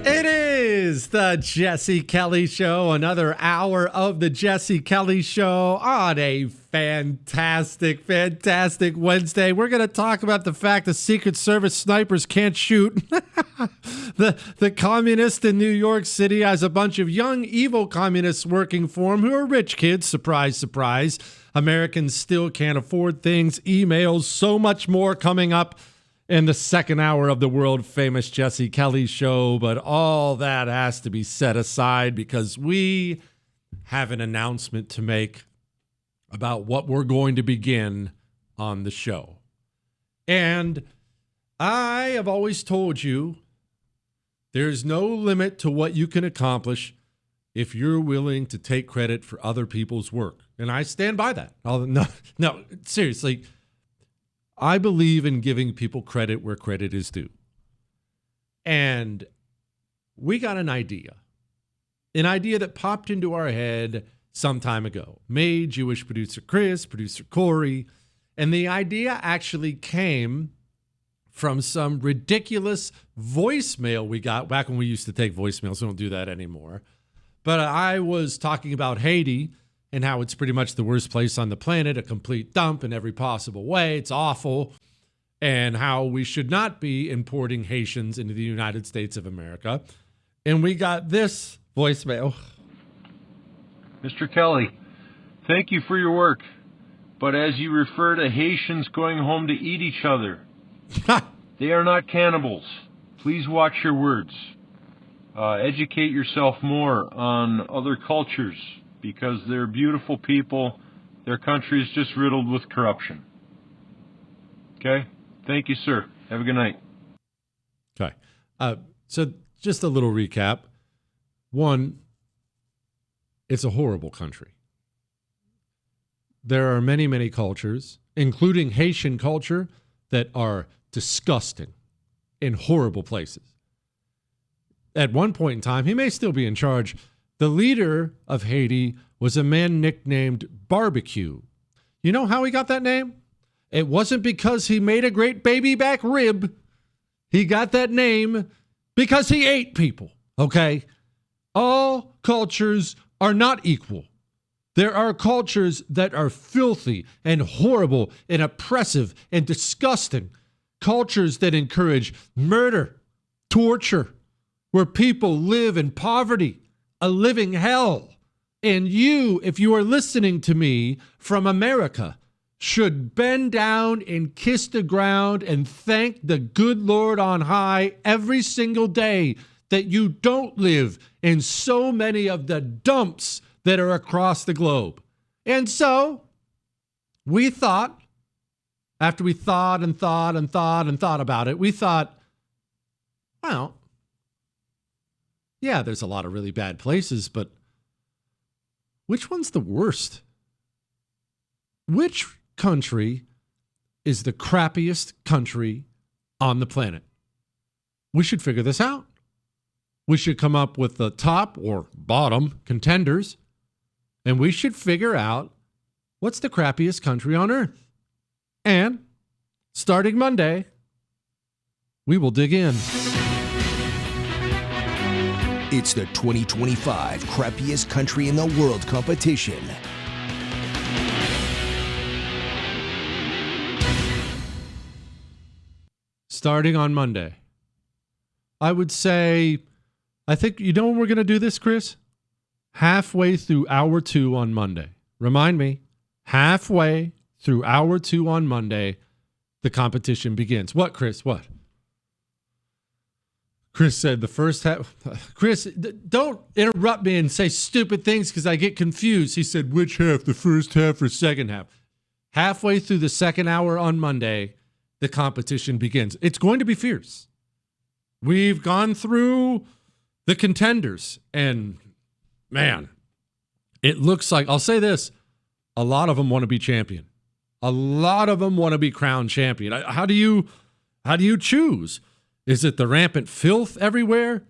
It is the Jesse Kelly Show, another hour of the Jesse Kelly Show on a fantastic Wednesday. We're going to talk about the fact that Secret Service snipers can't shoot. The communist in New York City has a bunch of young, evil communists working for him who are rich kids. Surprise, surprise. Americans still can't afford things, emails, so much more coming up in the second hour of the world-famous Jesse Kelly Show. But all that has to be set aside because we have an announcement to make about what we're going to begin on the show. And I have always told you there's no limit to what you can accomplish if you're willing to take credit for other people's work. And I stand by that. No, seriously. I believe in giving people credit where credit is due. And we got an idea that popped into our head some time ago. Me, Jewish producer Chris, producer Corey, and the idea actually came from some ridiculous voicemail we got back when we used to take voicemails. We don't do that anymore. But I was talking about Haiti and how it's pretty much the worst place on the planet, a complete dump in every possible way. It's awful. And how we should not be importing Haitians into the United States of America. And we got this voicemail. Mr. Kelly, thank you for your work. But as you refer to Haitians going home to eat each other, they are not cannibals. Please watch your words. Educate yourself more on other cultures, because they're beautiful people. Their country is just riddled with corruption. Okay? Thank you, sir. Have a good night. Okay. So just a little recap. One, it's a horrible country. There are many, many cultures, including Haitian culture, that are disgusting in horrible places. At one point in time, he may still be in charge. The leader of Haiti was a man nicknamed Barbecue. You know how he got that name? It wasn't because he made a great baby back rib. He got that name because he ate people, okay? All cultures are not equal. There are cultures that are filthy and horrible and oppressive and disgusting. Cultures that encourage murder, torture, where people live in poverty, a living hell. And you, if you are listening to me from America, should bend down and kiss the ground and thank the good Lord on high every single day that you don't live in so many of the dumps that are across the globe. And so we thought, after we thought about it, we thought, well, yeah, there's a lot of really bad places, but which one's the worst? Which country is the crappiest country on the planet? We should figure this out. We should come up with the top or bottom contenders, and we should figure out what's the crappiest country on earth. And starting Monday, we will dig in. It's the 2025 Crappiest Country in the World competition. Starting on Monday. I would say, I think, you know when we're going to do this, Chris? Halfway through hour 2 on Monday. Remind me, halfway through hour 2 on Monday, the competition begins. What, Chris? What? Chris said the first half. Chris, don't interrupt me and say stupid things because I get confused. He said, which half, the first half or second half? Halfway through the second hour on Monday, the competition begins. It's going to be fierce. We've gone through the contenders, and man, it looks like, I'll say this, a lot of them want to be champion. A lot of them want to be crowned champion. How do you choose? Is it the rampant filth everywhere?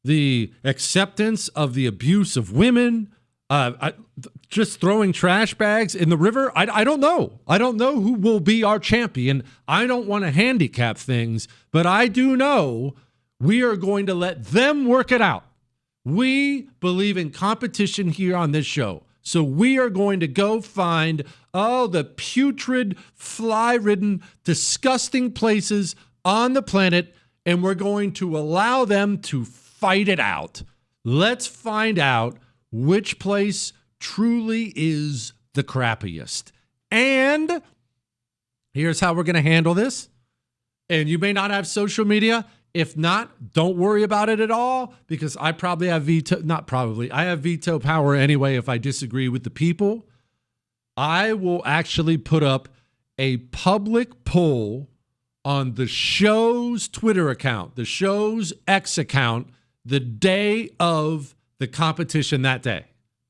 The acceptance of the abuse of women? Just throwing trash bags in the river? I don't know. I don't know who will be our champion. I don't want to handicap things, but I do know We are going to let them work it out. We believe in competition here on this show. So we are going to go find all the putrid, fly-ridden, disgusting places on the planet, and we're going to allow them to fight it out. Let's find out which place truly is the crappiest. And here's how we're going to handle this. And you may not have social media. If not, don't worry about it at all, because I probably have I have veto power anyway if I disagree with the people. I will actually put up a public poll on the show's Twitter account, the show's X account, the day of the competition that day.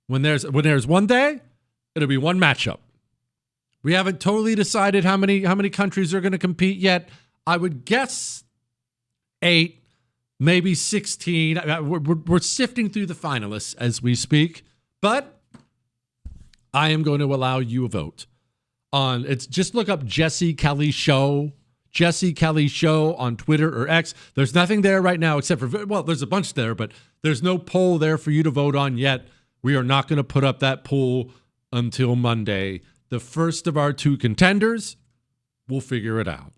When there's one day, it'll be one matchup. We haven't totally decided how many countries are going to compete yet. I would guess 8, maybe 16. We're sifting through the finalists as we speak, but I am going to allow you a vote on it's. Just look up Jesse Kelly Show on Twitter or X. There's nothing there right now except for, well, there's a bunch there, but there's no poll there for you to vote on yet. We are not going to put up that poll until Monday. The first of our 2 contenders, we'll figure it out.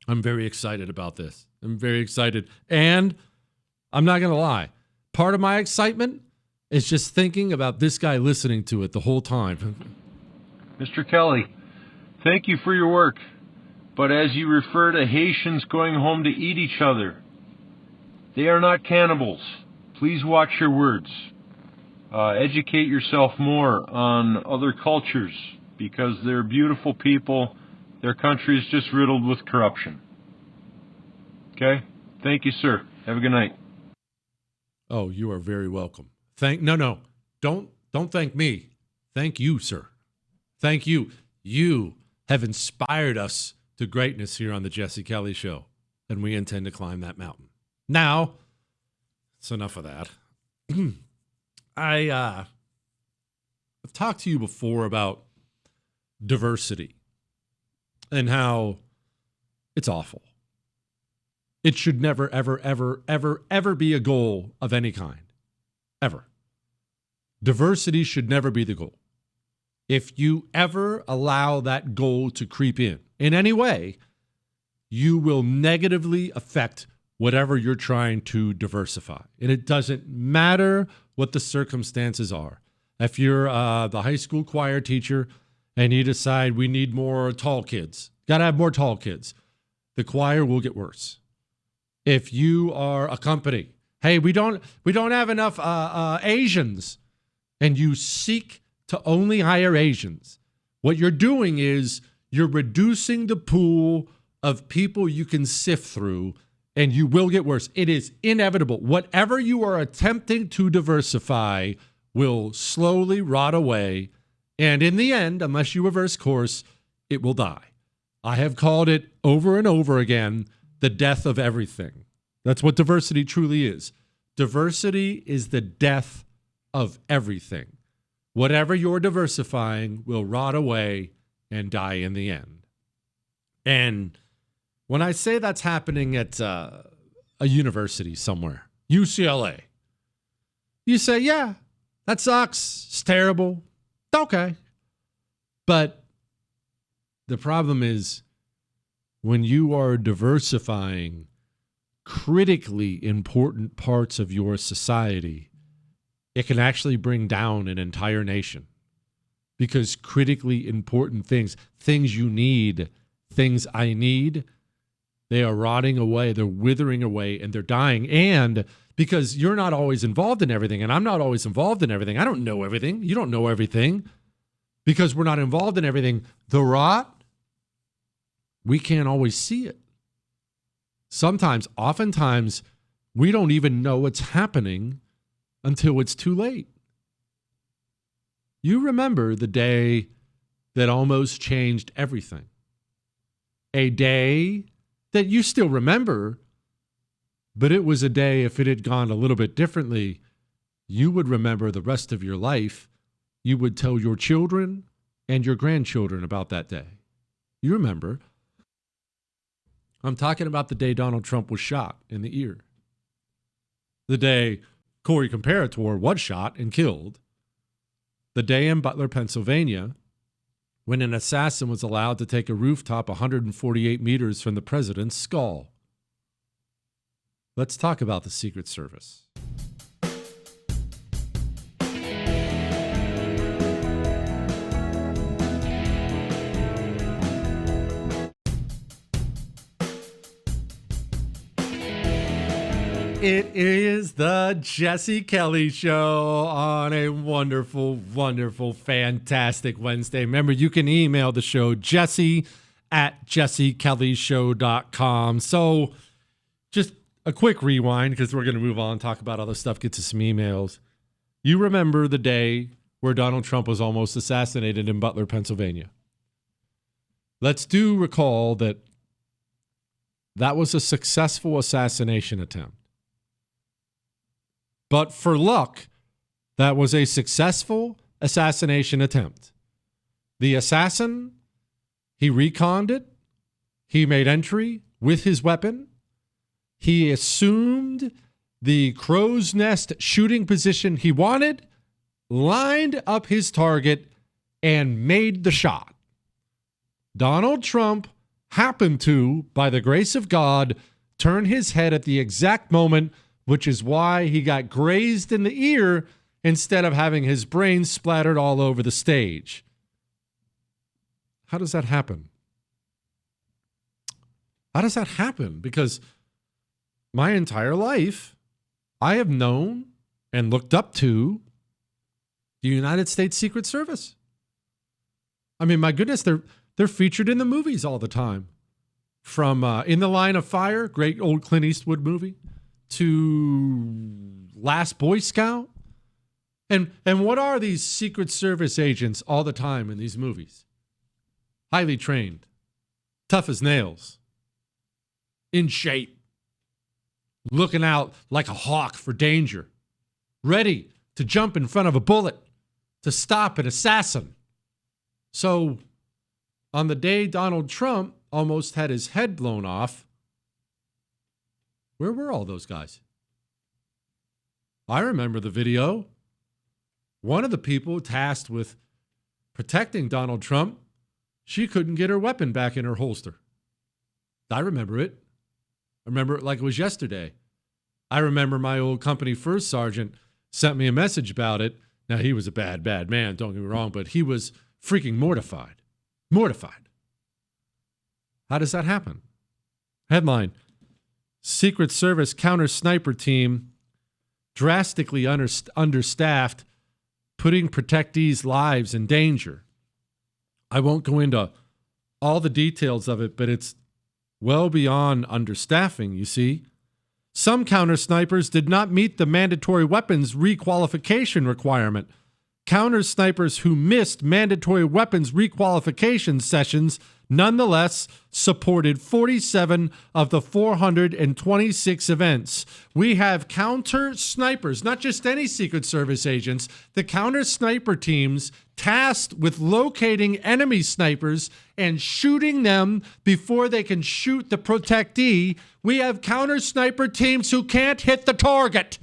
I'm very excited about this. I'm very excited. And I'm not going to lie. Part of my excitement is just thinking about this guy listening to it the whole time. Mr. Kelly, thank you for your work. But as you refer to Haitians going home to eat each other, they are not cannibals. Please watch your words. Educate yourself more on other cultures, because they're beautiful people. Their country is just riddled with corruption. Okay? Thank you, sir. Have a good night. Oh, you are very welcome. No. Don't thank me. Thank you, sir. Thank you. You have inspired us to greatness here on the Jesse Kelly Show, and we intend to climb that mountain. Now, it's enough of that. I've talked to you before about diversity and how it's awful. It should never, ever, ever, ever, ever be a goal of any kind. Ever. Diversity should never be the goal. If you ever allow that goal to creep in any way, you will negatively affect whatever you're trying to diversify. And it doesn't matter what the circumstances are. If you're the high school choir teacher and you decide we need more tall kids, got to have more tall kids, the choir will get worse. If you are a company, hey, we don't have enough Asians, and you seek to only hire Asians, what you're doing is you're reducing the pool of people you can sift through, and you will get worse. It is inevitable. Whatever you are attempting to diversify will slowly rot away, and in the end, unless you reverse course, it will die. I have called it over and over again the death of everything. That's what diversity truly is. Diversity is the death of everything. Whatever you're diversifying will rot away and die in the end. And when I say that's happening at a university somewhere, UCLA, you say, yeah, that sucks. It's terrible. Okay. But the problem is when you are diversifying critically important parts of your society, it can actually bring down an entire nation, because critically important things you need, things I need, they are rotting away, they're withering away, and they're dying. And because you're not always involved in everything, and I'm not always involved in everything, I don't know everything, you don't know everything, because we're not involved in everything, the rot, we can't always see it. Oftentimes, we don't even know what's happening until it's too late. You remember the day that almost changed everything. A day that you still remember, but it was a day, if it had gone a little bit differently, you would remember the rest of your life. You would tell your children and your grandchildren about that day. You remember. I'm talking about the day Donald Trump was shot in the ear. The day Corey Comparator was shot and killed. The day in Butler, Pennsylvania, when an assassin was allowed to take a rooftop 148 meters from the president's skull. Let's talk about the Secret Service. It is the Jesse Kelly Show on a wonderful, wonderful, fantastic Wednesday. Remember, you can email the show, jesse@jessekellyshow.com. So just a quick rewind, because we're going to move on, talk about other stuff, get to some emails. You remember the day where Donald Trump was almost assassinated in Butler, Pennsylvania. Let's do recall that that was a successful assassination attempt. But for luck, that was a successful assassination attempt. The assassin, he reconned it. He made entry with his weapon. He assumed the crow's nest shooting position he wanted, lined up his target, and made the shot. Donald Trump happened to, by the grace of God, turn his head at the exact moment, which is why he got grazed in the ear instead of having his brain splattered all over the stage. How does that happen? How does that happen? Because my entire life, I have known and looked up to the United States Secret Service. I mean, my goodness, they're featured in the movies all the time. From In the Line of Fire, great old Clint Eastwood movie, to Last Boy Scout. And what are these Secret Service agents all the time in these movies? Highly trained, tough as nails, in shape, looking out like a hawk for danger, ready to jump in front of a bullet to stop an assassin. So on the day Donald Trump almost had his head blown off, where were all those guys? I remember the video. One of the people tasked with protecting Donald Trump, she couldn't get her weapon back in her holster. I remember it. I remember it like it was yesterday. I remember my old company first sergeant sent me a message about it. Now, he was a bad, bad man, don't get me wrong, but he was freaking mortified. Mortified. How does that happen? Headline: Secret Service counter sniper team drastically understaffed, putting protectees' lives in danger. I won't go into all the details of it, but it's well beyond understaffing, you see. Some counter snipers did not meet the mandatory weapons requalification requirement. Counter snipers who missed mandatory weapons requalification sessions nonetheless supported 47 of the 426 events. We have counter snipers, not just any Secret Service agents, the counter sniper teams tasked with locating enemy snipers and shooting them before they can shoot the protectee. We have counter sniper teams who can't hit the target.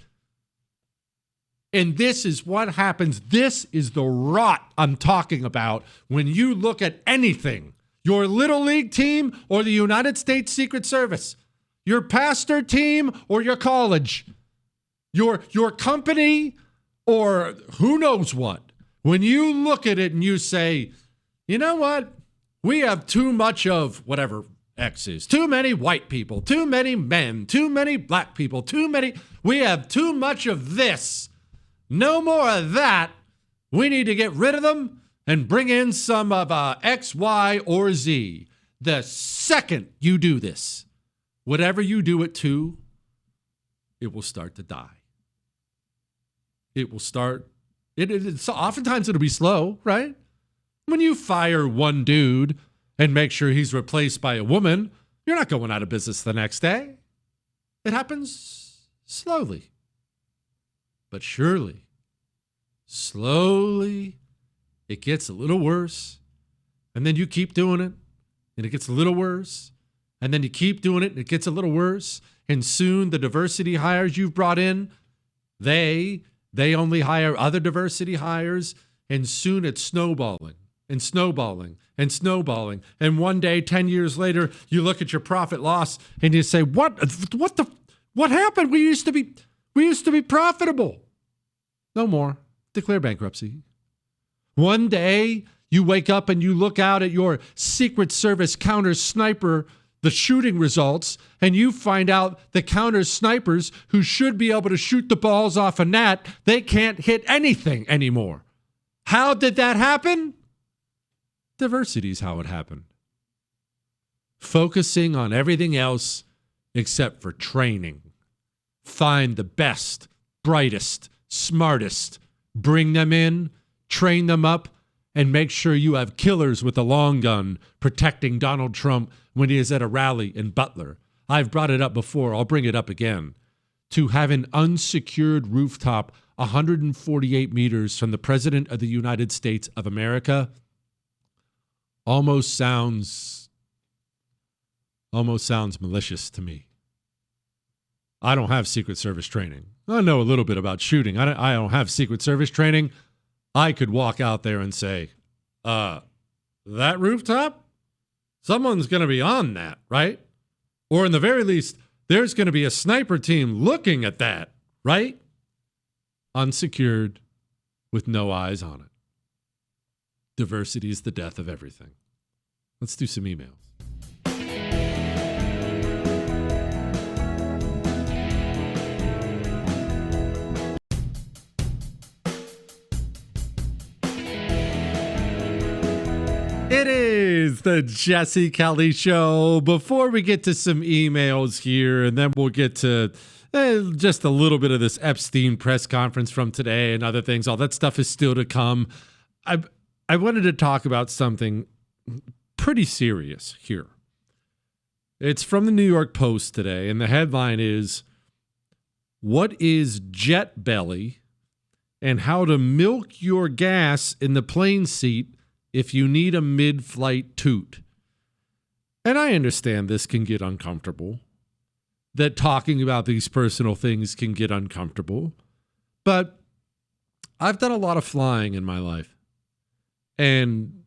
And this is what happens. This is the rot I'm talking about when you look at anything. Your Little League team or the United States Secret Service. Your pastor team or your college. Your company or who knows what. When you look at it and you say, you know what? We have too much of whatever X is. Too many white people. Too many men. Too many black people. We have too much of this. No more of that. We need to get rid of them and bring in some of X, Y, or Z. The second you do this, whatever you do it to, it will start to die. It will start. Oftentimes it'll be slow, right? When you fire one dude and make sure he's replaced by a woman, you're not going out of business the next day. It happens slowly. But surely, slowly, it gets a little worse. And then you keep doing it, and it gets a little worse. And then you keep doing it and it gets a little worse. And soon the diversity hires you've brought in, they only hire other diversity hires. And soon it's snowballing and snowballing and snowballing. And one day, 10 years later, you look at your profit loss and you say, what happened? We used to be profitable. No more. Declare bankruptcy. One day you wake up and you look out at your Secret Service counter sniper, the shooting results, and you find out the counter snipers who should be able to shoot the balls off a net, they can't hit anything anymore. How did that happen? Diversity is how it happened. Focusing on everything else except for training. Find the best, brightest, smartest, bring them in, train them up, and make sure you have killers with a long gun protecting Donald Trump when he is at a rally in Butler. I've brought it up before. I'll bring it up again. To have an unsecured rooftop 148 meters from the President of the United States of America almost sounds malicious to me. I don't have Secret Service training. I know a little bit about shooting. I don't have Secret Service training. I could walk out there and say, that rooftop? Someone's going to be on that, right? Or in the very least, there's going to be a sniper team looking at that, right? Unsecured, with no eyes on it. Diversity is the death of everything. Let's do some emails. It is the Jesse Kelly Show. Before we get to some emails here, and then we'll get to just a little bit of this Epstein press conference from today and other things. All that stuff is still to come. I wanted to talk about something pretty serious here. It's from the New York Post today, and the headline is, "What is jet belly and how to milk your gas in the plane seat if you need a mid-flight toot." And I understand this can get uncomfortable, that talking about these personal things can get uncomfortable, but I've done a lot of flying in my life, and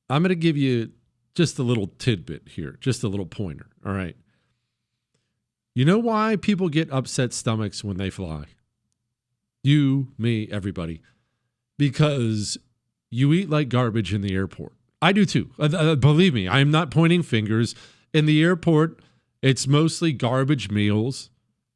I'm going to give you just a little tidbit here, just a little pointer, all right? You know why people get upset stomachs when they fly? You, me, everybody. Because you eat like garbage in the airport. I do too. Believe me, I'm not pointing fingers. In the airport, it's mostly garbage meals.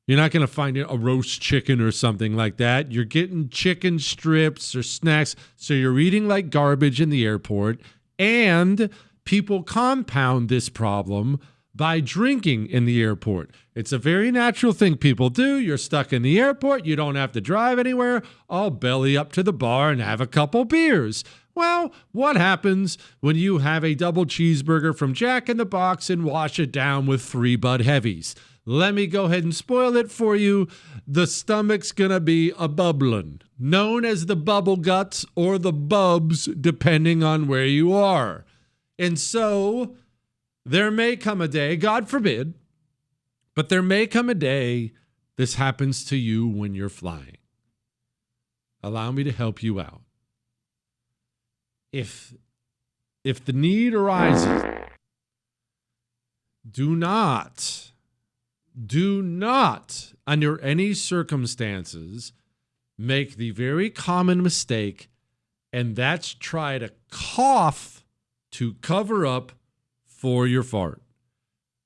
You're not going to find a roast chicken or something like that. You're getting chicken strips or snacks. So you're eating like garbage in the airport. And people compound this problem by drinking in the airport. It's a very natural thing people do. You're stuck in the airport. You don't have to drive anywhere. I'll belly up to the bar and have a couple beers. Well, what happens when you have a double cheeseburger from Jack in the Box and wash it down with 3 Bud Heavies? Let me go ahead and spoil it for you. The stomach's going to be a bubbling, known as the bubble guts or the bubs, depending on where you are. And so there may come a day, God forbid, but there may come a day this happens to you when you're flying. Allow me to help you out. If the need arises, do not, under any circumstances, make the very common mistake, and that's try to cough to cover up for your fart.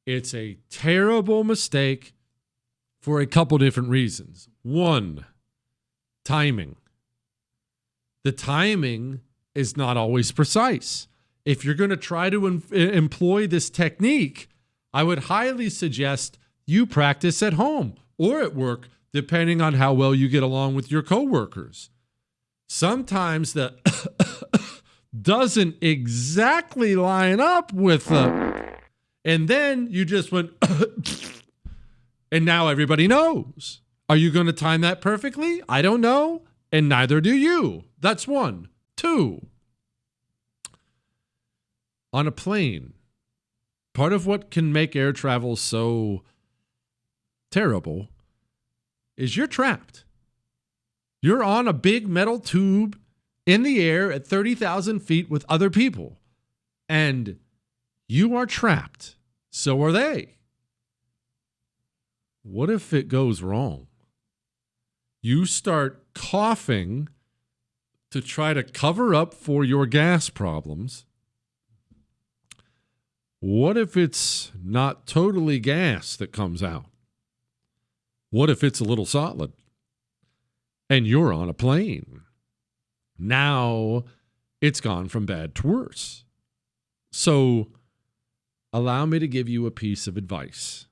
It's a terrible mistake for a couple different reasons. One, timing. The timing is not always precise. If you're going to try to employ this technique, I would highly suggest you practice at home or at work, depending on how well you get along with your coworkers. Sometimes the doesn't exactly line up with and then you just went and now everybody knows. Are you going to time that perfectly? I don't know, and neither do you. That's one. Two, on a plane, Part of what can make air travel so terrible is you're trapped. You're on a big metal tube in the air at 30,000 feet with other people, and you are trapped. So are they. What if it goes wrong? You start coughing to try to cover up for your gas problems. What if it's not totally gas that comes out? What if it's a little solid? And you're on a plane. Now it's gone from bad to worse. So allow me to give you a piece of advice.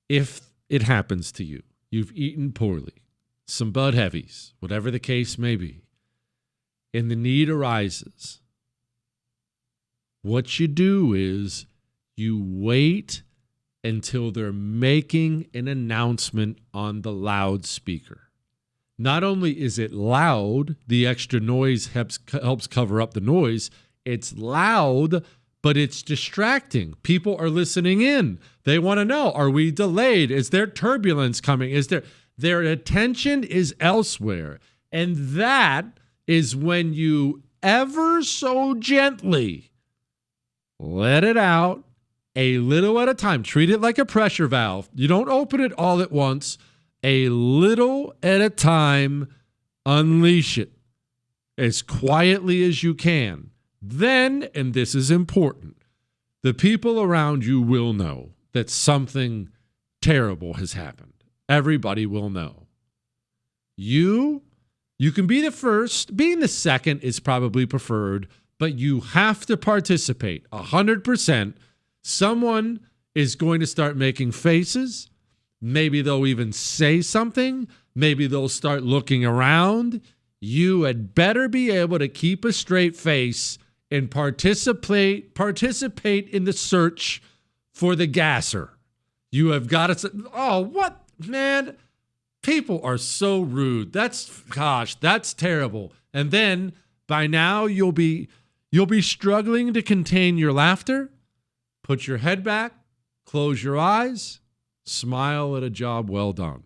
If it happens to you, you've eaten poorly, some Bud Heavies, whatever the case may be, and the need arises, what you do is you wait until they're making an announcement on the loudspeaker. Not only is it loud, the extra noise helps cover up the noise. It's loud, but it's distracting. People are listening in. They want to know, are we delayed? Is there turbulence coming? Their attention is elsewhere. And that is when you ever so gently let it out a little at a time. Treat it like a pressure valve. You don't open it all at once. A little at a time, unleash it as quietly as you can. Then, and this is important, the people around you will know that something terrible has happened. Everybody will know. You can be the first. Being the second is probably preferred, but you have to participate 100%. Someone is going to start making faces. Maybe they'll even say something. Maybe they'll start looking around. You had better be able to keep a straight face and participate in the search for the gasser. You have got to say, oh, what, man? People are so rude. That's terrible. And then by now you'll be struggling to contain your laughter. Put your head back, close your eyes, smile at a job well done.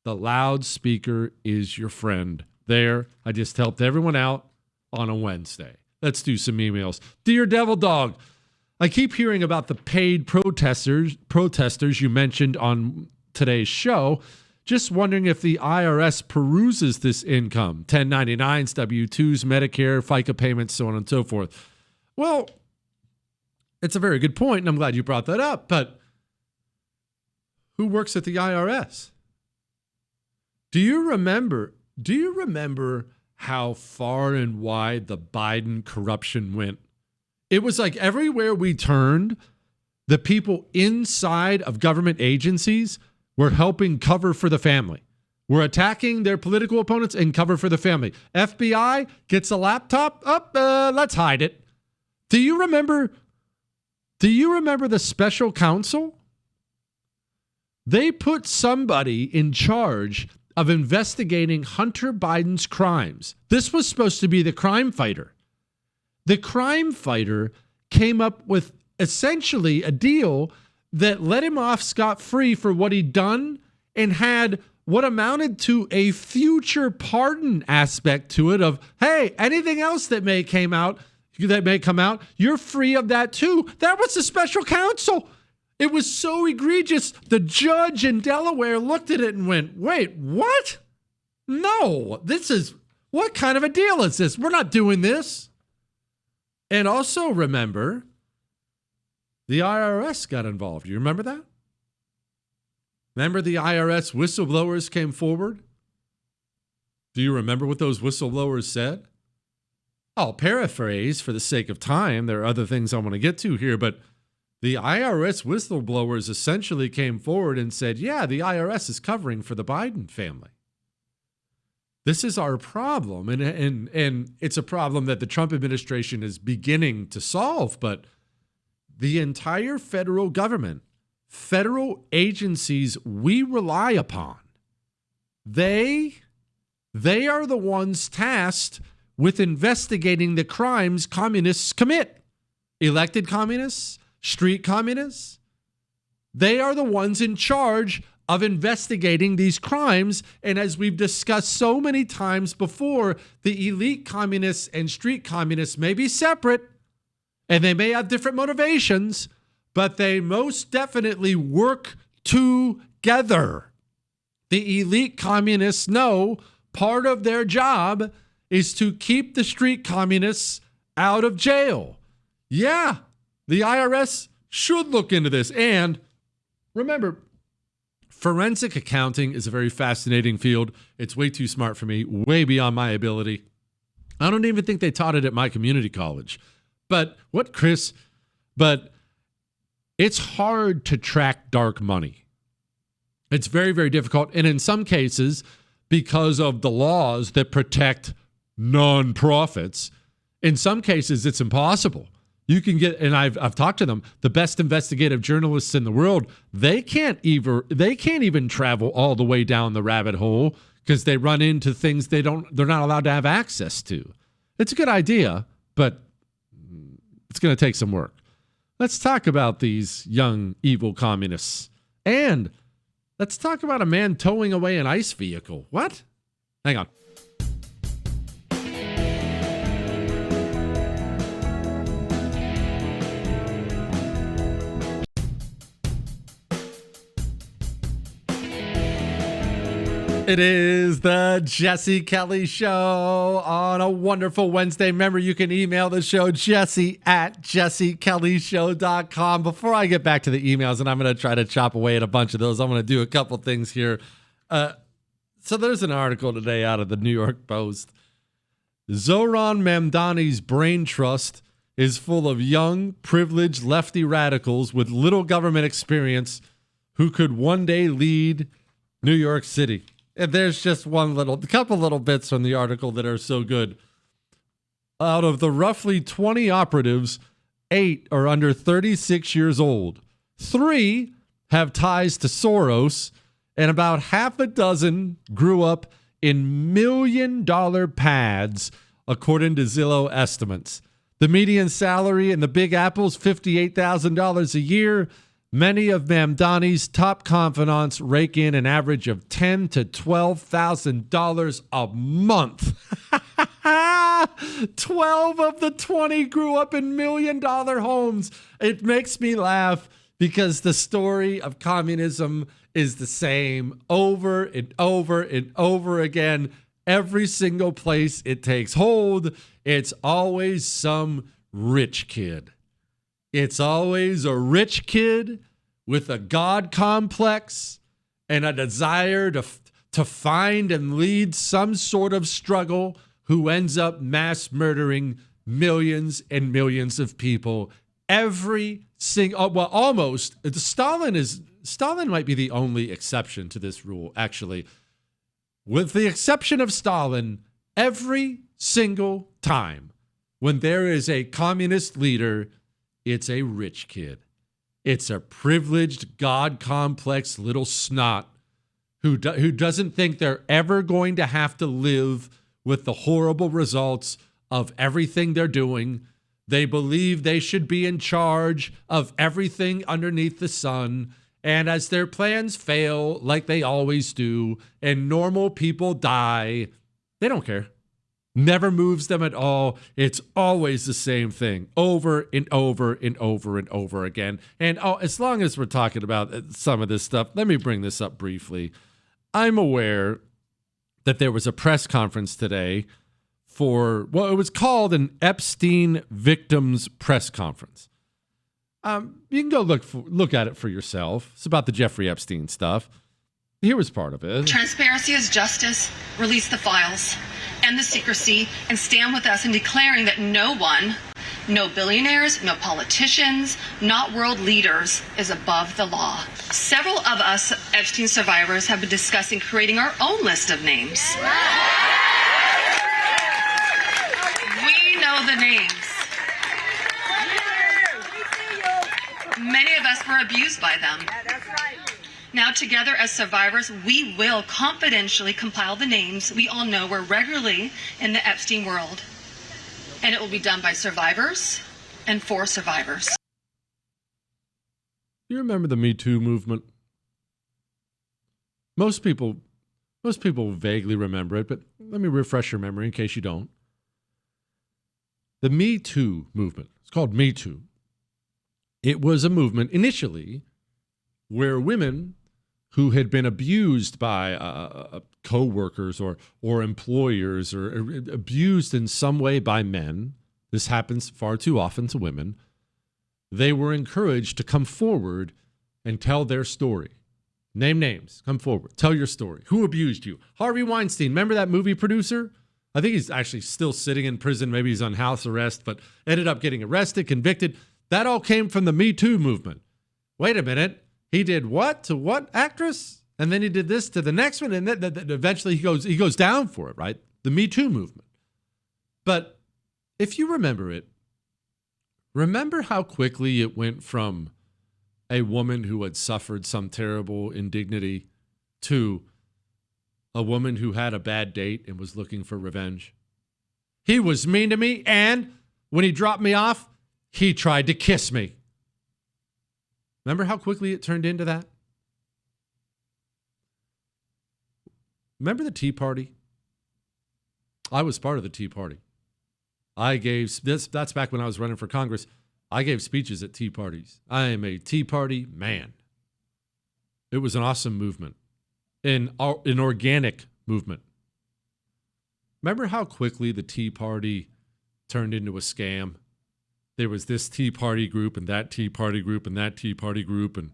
The loudspeaker is your friend. There, I just helped everyone out on a Wednesday. Let's do some emails. Dear Devil Dog, I keep hearing about the paid protesters you mentioned on today's show. Just wondering if the IRS peruses this income, 1099s, W-2s, Medicare, FICA payments, so on and so forth. Well, it's a very good point, and I'm glad you brought that up, but who works at the IRS? Do you remember how far and wide the Biden corruption went? It was like everywhere we turned, the people inside of government agencies were helping cover for the family. We're attacking their political opponents and cover for the family. FBI gets a laptop. Let's hide it. Do you remember the special counsel? They put somebody in charge of investigating Hunter Biden's crimes. This was supposed to be the crime fighter. The crime fighter came up with essentially a deal that let him off scot-free for what he'd done and had what amounted to a future pardon aspect to it of, hey, anything else that may come out, you're free of that too. That was the special counsel. It was so egregious. The judge in Delaware looked at it and went, wait, what? No, what kind of a deal is this? We're not doing this. And also remember, the IRS got involved. You remember that? Remember the IRS whistleblowers came forward? Do you remember what those whistleblowers said? I'll paraphrase for the sake of time. There are other things I want to get to here, but the IRS whistleblowers essentially came forward and said, yeah, the IRS is covering for the Biden family. This is our problem, and it's a problem that the Trump administration is beginning to solve, but the entire federal government, federal agencies we rely upon, they are the ones tasked with investigating the crimes communists commit. elected communists, street communists, they are the ones in charge of investigating these crimes. And as we've discussed so many times before, the elite communists and street communists may be separate and they may have different motivations, but they most definitely work together. The elite communists know part of their job is to keep the street communists out of jail. Yeah, the IRS should look into this. And remember, forensic accounting is a very fascinating field. It's way too smart for me, way beyond my ability. I don't even think they taught it at my community college. But it's hard to track dark money. It's very, very difficult. And in some cases, because of the laws that protect nonprofits, in some cases, it's impossible. You can get, and I've talked to them, the best investigative journalists in the world, they can't even travel all the way down the rabbit hole because they run into things they're not allowed to have access to. It's a good idea, but it's going to take some work. Let's talk about these young, evil communists. And let's talk about a man towing away an ICE vehicle. What? Hang on. It is the Jesse Kelly Show on a wonderful Wednesday. Remember, you can email the show, jesse@jessekellyshow.com. Before I get back to the emails, and I'm going to try to chop away at a bunch of those, I'm going to do a couple things here. So there's an article today out of the New York Post. Zohran Mamdani's brain trust is full of young, privileged lefty radicals with little government experience who could one day lead New York City. And there's just a couple little bits from the article that are so good. Out of the roughly 20 operatives, 8 are under 36 years old. 3 have ties to Soros, and about half a dozen grew up in million-dollar pads, according to Zillow estimates. The median salary in the Big Apple's $58,000 a year. Many of Mamdani's top confidants rake in an average of $10,000 to $12,000 a month. 12 of the 20 grew up in million-dollar homes. It makes me laugh because the story of communism is the same over and over and over again. Every single place it takes hold, it's always some rich kid. It's always a rich kid with a God complex and a desire to find and lead some sort of struggle who ends up mass murdering millions and millions of people. Almost. Stalin might be the only exception to this rule, actually. With the exception of Stalin, every single time when there is a communist leader, it's a rich kid. It's a privileged, God complex little snot who doesn't think they're ever going to have to live with the horrible results of everything they're doing. They believe they should be in charge of everything underneath the sun. And as their plans fail, like they always do, and normal people die, they don't care. Never moves them at all. It's always the same thing over and over and over and over again. And as long as we're talking about some of this stuff, let me bring this up briefly. I'm aware that there was a press conference today it was called an Epstein Victims Press Conference. You can go look at it for yourself. It's about the Jeffrey Epstein stuff. Here was part of it. Transparency is justice. Release the files. End the secrecy. And stand with us in declaring that no one, no billionaires, no politicians, not world leaders, is above the law. Several of us Epstein survivors have been discussing creating our own list of names. We know the names. Many of us were abused by them. Now, together as survivors, we will confidentially compile the names we all know were regularly in the Epstein world. And it will be done by survivors, and for survivors. You remember the Me Too movement? Most people vaguely remember it, but let me refresh your memory in case you don't. The Me Too movement, it's called Me Too. It was a movement initially where women who had been abused by co-workers or employers or abused in some way by men, this happens far too often to women, they were encouraged to come forward and tell their story. Name names, come forward, tell your story. Who abused you? Harvey Weinstein, remember that movie producer? I think he's actually still sitting in prison. Maybe he's on house arrest, but ended up getting arrested, convicted. That all came from the Me Too movement. Wait a minute. He did what to what actress? And then he did this to the next one. And then eventually he goes down for it, right? The Me Too movement. But if you remember it, remember how quickly it went from a woman who had suffered some terrible indignity to a woman who had a bad date and was looking for revenge. He was mean to me, and when he dropped me off, he tried to kiss me. Remember how quickly it turned into that? Remember the Tea Party? I was part of the Tea Party. That's back when I was running for Congress. I gave speeches at tea parties. I am a Tea Party man. It was an awesome movement, an organic movement. Remember how quickly the Tea Party turned into a scam? There was this Tea Party group and that Tea Party group and that Tea Party group, and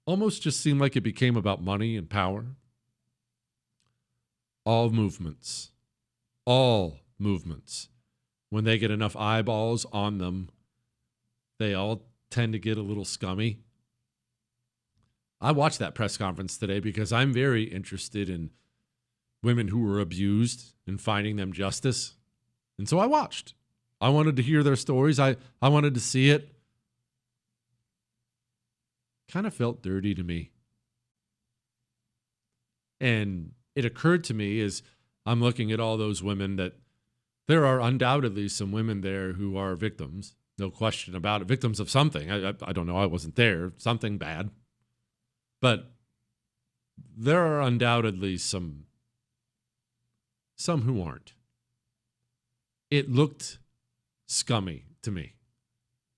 almost just seemed like it became about money and power. All movements, when they get enough eyeballs on them, they all tend to get a little scummy. I watched that press conference today because I'm very interested in women who were abused and finding them justice. And so I watched. I wanted to hear their stories. I wanted to see it. Kind of felt dirty to me. And it occurred to me as I'm looking at all those women that there are undoubtedly some women there who are victims, no question about it, victims of something. I don't know, I wasn't there, something bad. But there are undoubtedly some who aren't. It looked scummy to me.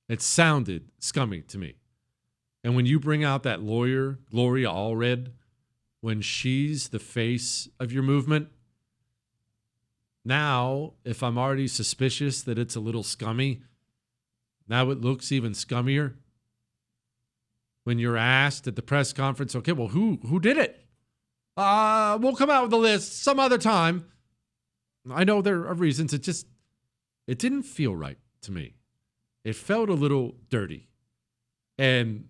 It sounded scummy to me. And when you bring out that lawyer, Gloria Allred, when she's the face of your movement, now, if I'm already suspicious that it's a little scummy, now it looks even scummier. When you're asked at the press conference, okay, well, who did it? We'll come out with a list some other time. I know there are reasons. It didn't feel right to me. It felt a little dirty. And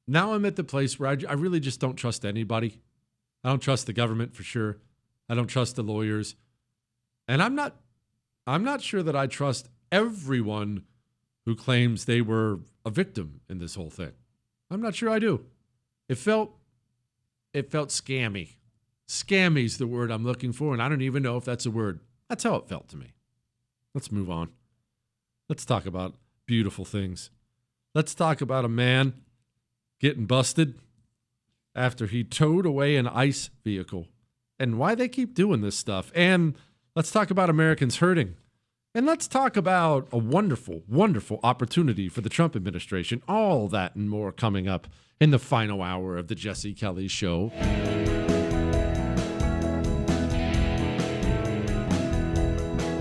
now I'm at the place where I really just don't trust anybody. I don't trust the government for sure. I don't trust the lawyers. And I'm not sure that I trust everyone who claims they were a victim in this whole thing. I'm not sure I do. It felt scammy. Scammy's the word I'm looking for, and I don't even know if that's a word. That's how it felt to me. Let's move on. Let's talk about beautiful things. Let's talk about a man getting busted after he towed away an ICE vehicle and why they keep doing this stuff. And let's talk about Americans hurting. And let's talk about a wonderful, wonderful opportunity for the Trump administration. All that and more coming up in the final hour of the Jesse Kelly Show.